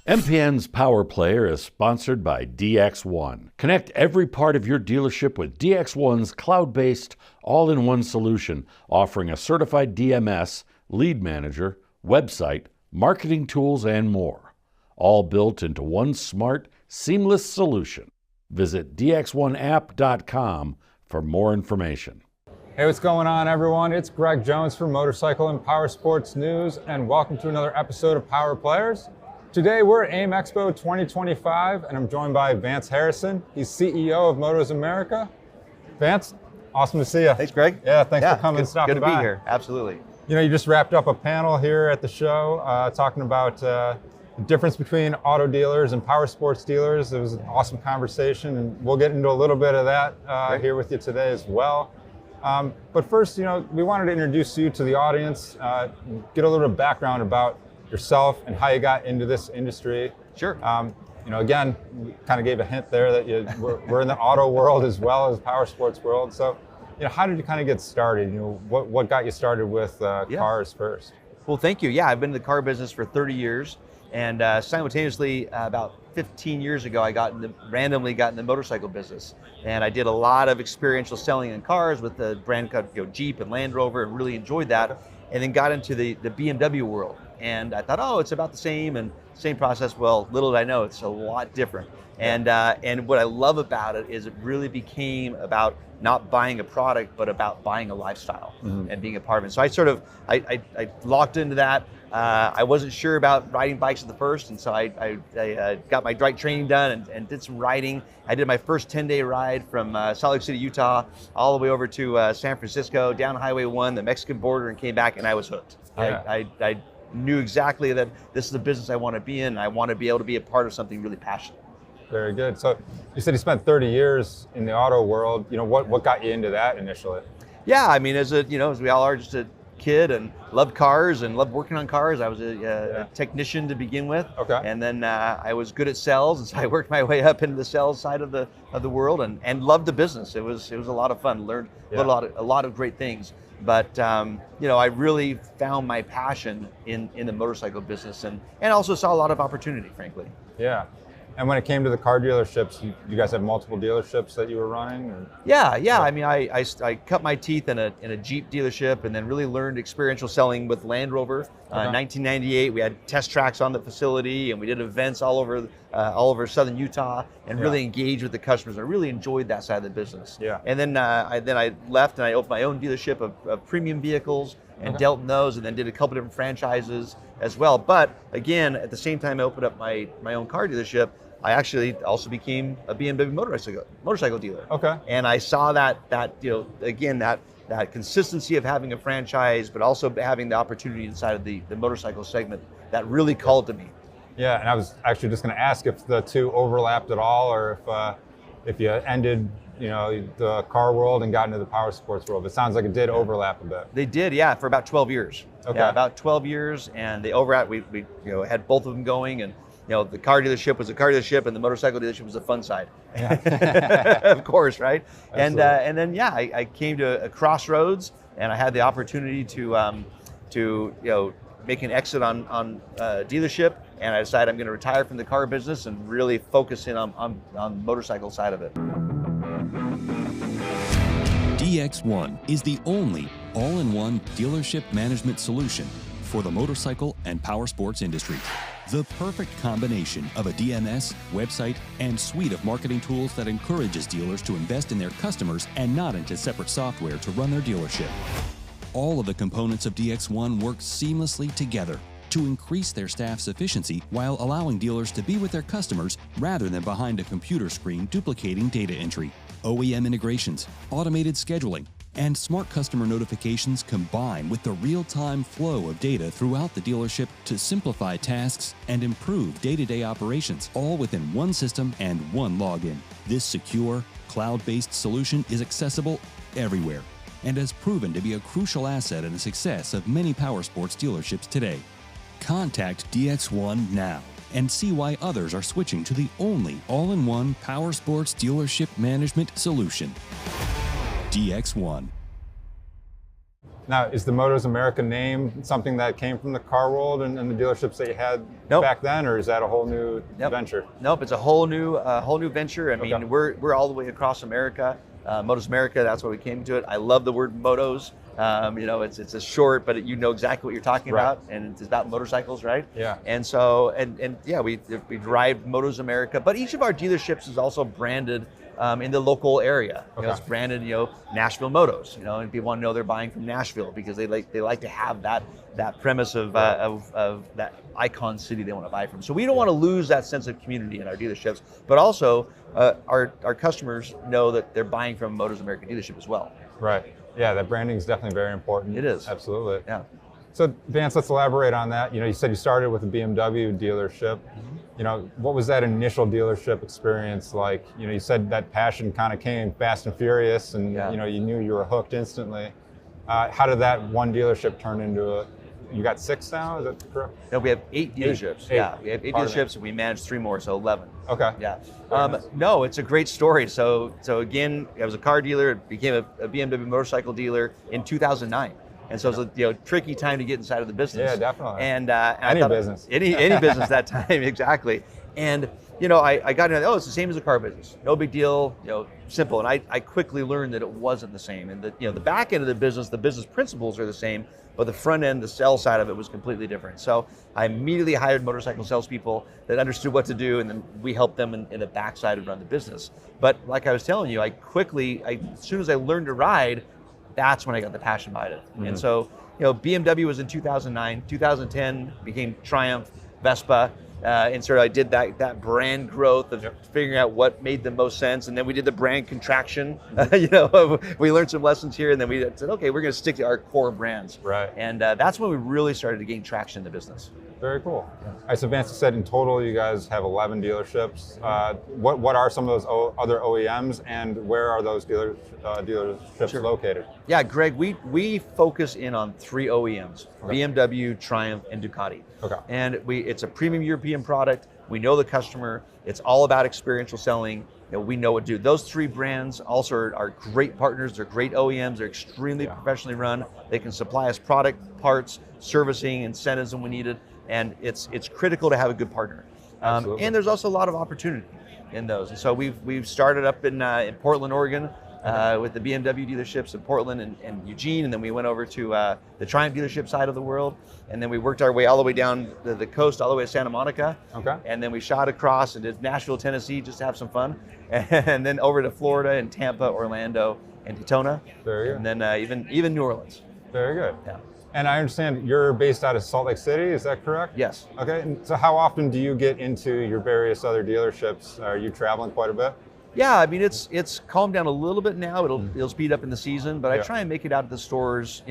MPN's Power Player is sponsored by DX1. Connect every part of your dealership with DX1's cloud-based, all-in-one solution, offering a certified DMS, lead manager, website, marketing tools, and more. All built into one smart, seamless solution. Visit dx1app.com for more information. Hey, what's going on, everyone? It's Greg Jones from Motorcycle and Powersports News, and welcome to another episode of Power Players. Today, we're at AIM Expo 2025, and I'm joined by Vance Harrison. He's CEO of Motos America. Vance, awesome to see you. Thanks, Greg. Yeah, thanks for coming and stopping by. Good to be here, absolutely. You know, you just wrapped up a panel here at the show talking about the difference between auto dealers and power sports dealers. It was an awesome conversation, and we'll get into a little bit of that here with you today as well. But first, you know, we wanted to introduce you to the audience, get a little bit of background about yourself and how you got into this industry. Sure. You know, again, we kind of gave a hint there that we're in the auto world as well as power sports world. So, you know, how did you kind of get started? You know, what got you started with cars first? Well, thank you. Yeah, I've been in the car business for 30 years, and simultaneously, about 15 years ago, I randomly got in the motorcycle business, and I did a lot of experiential selling in cars with the brand Jeep and Land Rover, and really enjoyed that. And then got into the BMW world. And I thought, oh, it's about the same process. Well, little did I know, it's a lot different. And what I love about it is it really became about not buying a product, but about buying a lifestyle and being a part of it. So I locked into that. I wasn't sure about riding bikes at the first, and so I got my bike training done and did some riding. I did my first 10-day ride from Salt Lake City, Utah, all the way over to San Francisco, down Highway 1, the Mexican border, and came back, and I was hooked. Yeah. I knew exactly that this is the business I want to be in, and I want to be able to be a part of something really passionate. Very good. So you said you spent 30 years in the auto world. You know, what got you into that initially? Yeah, I mean, as we all are, just a kid and loved cars and loved working on cars. I was a technician to begin with. Okay. And then I was good at sales, and so I worked my way up into the sales side of the world and loved the business. It was a lot of fun. Learned a lot of great things. But you know, I really found my passion in the motorcycle business and also saw a lot of opportunity, frankly. Yeah. And when it came to the car dealerships, you guys have multiple dealerships that you were running? Or? Yeah. I mean, I cut my teeth in a Jeep dealership, and then really learned experiential selling with Land Rover. In 1998, we had test tracks on the facility, and we did events all over southern Utah, and really engaged with the customers. I really enjoyed that side of the business. Yeah. And then I left, and I opened my own dealership of premium vehicles and dealt in those, and then did a couple different franchises as well. But again, at the same time I opened up my own car dealership, I actually also became a BMW motorcycle dealer. Okay. And I saw that you know, again, that consistency of having a franchise, but also having the opportunity inside of the motorcycle segment that really called to me. Yeah, and I was actually just going to ask if the two overlapped at all, or if you ended, you know, the car world and got into the power sports world. It sounds like it did overlap a bit. They did, yeah, for about 12 years. Okay. Yeah, about 12 years, and they overlap. We had both of them going, and you know, the car dealership was a car dealership, and the motorcycle dealership was the fun side. Yeah. Of course, right? And then I came to a crossroads, and I had the opportunity to you know, make an exit on dealership, and I decided I'm going to retire from the car business and really focus in on the motorcycle side of it. DX1 is the only all-in-one dealership management solution for the motorcycle and power sports industry. The perfect combination of a DMS, website, and suite of marketing tools that encourages dealers to invest in their customers and not into separate software to run their dealership. All of the components of DX1 work seamlessly together to increase their staff's efficiency while allowing dealers to be with their customers rather than behind a computer screen duplicating data entry. OEM integrations, automated scheduling, and smart customer notifications combine with the real-time flow of data throughout the dealership to simplify tasks and improve day-to-day operations, all within one system and one login. This secure, cloud-based solution is accessible everywhere and has proven to be a crucial asset in the success of many powersports dealerships today. Contact DX1 now and see why others are switching to the only all-in-one powersports dealership management solution. DX1. Now, is the Motos America name something that came from the car world and the dealerships that you had Nope. back then, or is that a whole new venture? Nope, it's a whole new venture. I mean, we're all the way across America. Motos America, that's why we came to it. I love the word motos. It's a short, but you know exactly what you're talking about, and it's about motorcycles, right? Yeah. And so, we derived Motos America, but each of our dealerships is also branded in the local area. It's branded, Nashville Motos. And people want to know they're buying from Nashville because they like to have that premise of that icon city they want to buy from. So we don't want to lose that sense of community in our dealerships, but also our customers know that they're buying from Motos America dealership as well. Right. Yeah, that branding is definitely very important. It is. Absolutely. Yeah. So Vance, let's elaborate on that. You said you started with a BMW dealership. What was that initial dealership experience like? You said that passion kind of came fast and furious, and you knew you were hooked instantly. How did that one dealership turn into you got 6 now, is that correct? No, we have 8 dealerships. 8. Yeah, we have 8 dealerships, and we manage 3 more, so 11. Okay. Yeah. No, it's a great story. So again, I was a car dealer, became a BMW motorcycle dealer in 2009. And so it was a tricky time to get inside of the business. Yeah, definitely. And any business. Any business that time, exactly. And I got into it's the same as a car business. No big deal, simple. And I quickly learned that it wasn't the same. And the back end of the business principles are the same, but the front end, the sales side of it was completely different. So I immediately hired motorcycle salespeople that understood what to do, and then we helped them in the backside of run the business. But like I was telling you, as soon as I learned to ride, that's when I got the passion behind it. Mm-hmm. And so, BMW was in 2009, 2010 became Triumph, Vespa, and sort of I did that brand growth of figuring out what made the most sense, and then we did the brand contraction. We learned some lessons here, and then we said, okay, we're going to stick to our core brands. Right. And that's when we really started to gain traction in the business. Very cool. Yeah. All right, so Vance said in total you guys have 11 dealerships. What are some of those other OEMs, and where are those dealerships located? Yeah, Greg, we focus in on 3 OEMs, BMW, Triumph, and Ducati. Okay. And it's a premium European product. We know the customer. It's all about experiential selling. We know what to do. Those 3 brands also are great partners. They're great OEMs. They're extremely professionally run. They can supply us product, parts, servicing, incentives when we need it. And it's critical to have a good partner. And there's also a lot of opportunity in those. And so we've started up in Portland, Oregon, with the BMW dealerships in Portland and Eugene, and then we went over to the Triumph dealership side of the world, and then we worked our way all the way down the coast, all the way to Santa Monica. Okay. And then we shot across and did Nashville, Tennessee, just to have some fun, and then over to Florida and Tampa, Orlando, and Daytona. Very good. And then even New Orleans. Very good. Yeah. And I understand you're based out of Salt Lake City, is that correct? Yes. Okay, and so how often do you get into your various other dealerships? Are you traveling quite a bit? Yeah, I mean, it's calmed down a little bit now. It'll speed up in the season, but I try and make it out to the stores,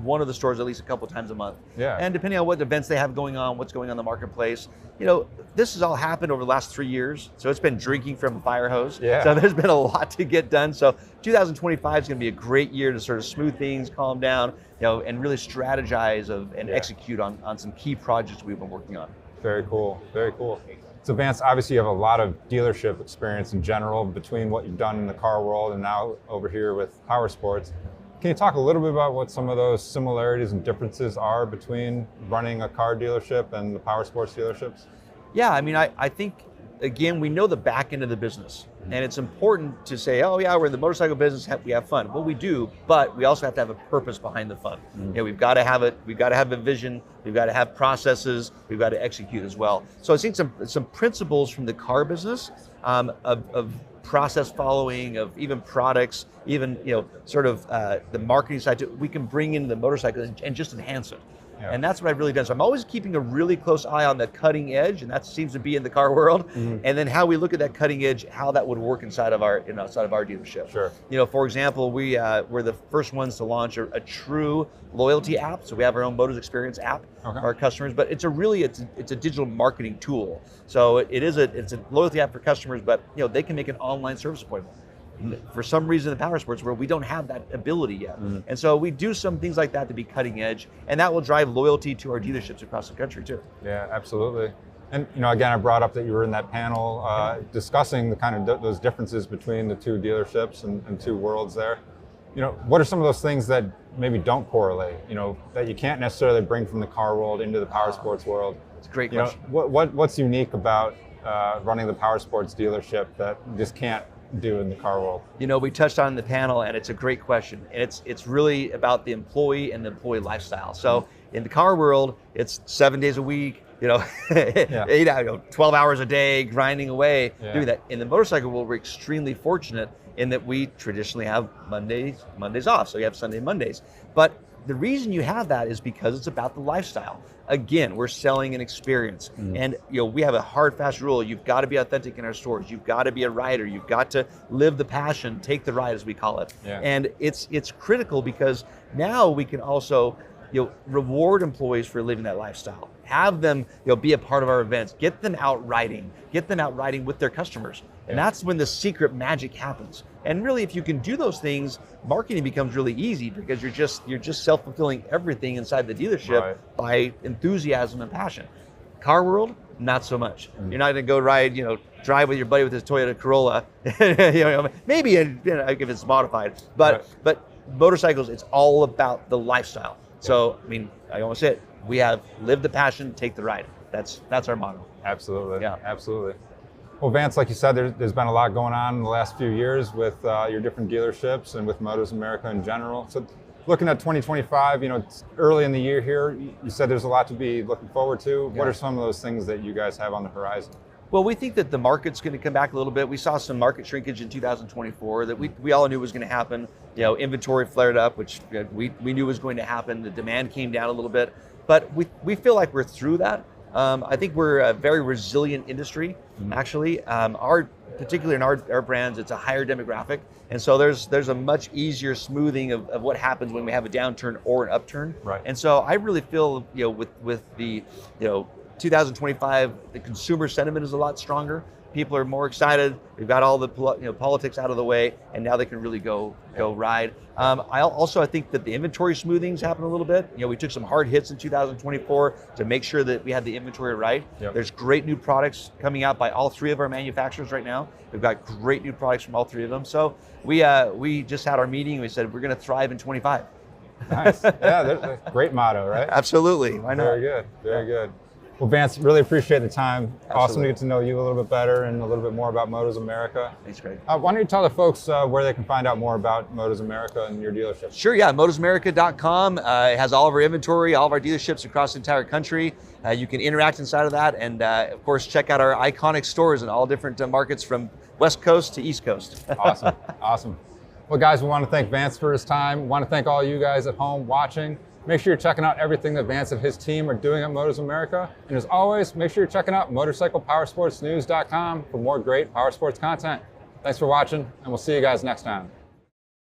one of the stores at least a couple times a month. Yeah. And depending on what events they have going on, what's going on in the marketplace, this has all happened over the last 3 years. So it's been drinking from a fire hose. Yeah. So there's been a lot to get done. So 2025 is going to be a great year to sort of smooth things, calm down, and really strategize and execute on some key projects we've been working on. Very cool. Very cool. So Vance, obviously you have a lot of dealership experience in general between what you've done in the car world and now over here with Powersports. Can you talk a little bit about what some of those similarities and differences are between running a car dealership and the Powersports dealerships? Yeah, I mean, I think, again, we know the back end of the business. And it's important to say, oh yeah, we're in the motorcycle business, we have fun. Well, we do, but we also have to have a purpose behind the fun. We've got to have we've got to have a vision, we've got to have processes, we've got to execute as well. So I think some principles from the car business of process following, of even products, even sort of the marketing side, we can bring into the motorcycle and just enhance it. Yeah. And that's what I've really done. So I'm always keeping a really close eye on the cutting edge, and that seems to be in the car world. And then how we look at that cutting edge, how that would work inside of our dealership. Sure. For example, we're the first ones to launch a true loyalty app. So we have our own Motos Experience app for our customers, but it's a digital marketing tool. So it's a loyalty app for customers, but they can make an online service appointment. For some reason in the Powersports world, we don't have that ability yet. And so we do some things like that to be cutting edge, and that will drive loyalty to our dealerships across the country too. Yeah, absolutely. And again, I brought up that you were in that panel discussing the kind of those differences between the 2 dealerships and 2 worlds there. what are some of those things that maybe don't correlate, that you can't necessarily bring from the car world into the power sports world? It's a great question. What's unique about running the power sports dealership that you just can't do in the car world? We touched on in the panel, and it's a great question. And it's really about the employee and the employee lifestyle. So in the car world, it's 7 days a week, 12 hours a day, grinding away, doing that. In the motorcycle world, we're extremely fortunate in that we traditionally have Mondays off. So you have Sunday, Mondays. But the reason you have that is because it's about the lifestyle. Again, we're selling an experience. And we have a hard, fast rule. You've got to be authentic in our stores. You've got to be a rider. You've got to live the passion, take the ride, as we call it. And it's critical because now we can also reward employees for living that lifestyle. Have them be a part of our events. Get them out riding. Get them out riding with their customers. And that's when the secret magic happens. And really, if you can do those things, marketing becomes really easy because you're just self-fulfilling everything inside the dealership by enthusiasm and passion. Car world, not so much. You're not going to go ride, drive with your buddy with his Toyota Corolla. Maybe if it's modified, but motorcycles, it's all about the lifestyle. So I almost say it. We have live the passion, take the ride. That's our motto. Absolutely. Yeah. Absolutely. Well, Vance, like you said, there's been a lot going on in the last few years with your different dealerships and with Motos America in general. So looking at 2025, it's early in the year here. You said there's a lot to be looking forward to. What are some of those things that you guys have on the horizon? Well, we think that the market's going to come back a little bit. We saw some market shrinkage in 2024 that we all knew was going to happen. Inventory flared up, which we knew was going to happen. The demand came down a little bit, but we feel like we're through that. I think we're a very resilient industry, actually. Particularly in our brands, it's a higher demographic, and so there's a much easier smoothing of what happens when we have a downturn or an upturn. Right. And so I really feel with the 2025, the consumer sentiment is a lot stronger. People are more excited. We've got all the politics out of the way, and now they can really go ride. I think that the inventory smoothings happen a little bit. We took some hard hits in 2024 to make sure that we had the inventory right. There's great new products coming out by all three of our manufacturers right now. We've got great new products from all three of them. So we just had our meeting and we said we're going to thrive in 25. Nice. Yeah, that's a great motto, right? Absolutely. Why not? Very good. Very good. Well, Vance, really appreciate the time. Absolutely. Awesome to get to know you a little bit better and a little bit more about Motos America. Thanks, Greg. Why don't you tell the folks where they can find out more about Motos America and your dealership? Sure, yeah, motosamerica.com. It has all of our inventory, all of our dealerships across the entire country. You can interact inside of that, and of course, check out our iconic stores in all different markets from West Coast to East Coast. Awesome, awesome. Well, guys, we want to thank Vance for his time. We want to thank all you guys at home watching. Make sure you're checking out everything that Vance and his team are doing at Motos America. And as always, make sure you're checking out motorcyclepowersportsnews.com for more great power sports content. Thanks for watching, and we'll see you guys next time.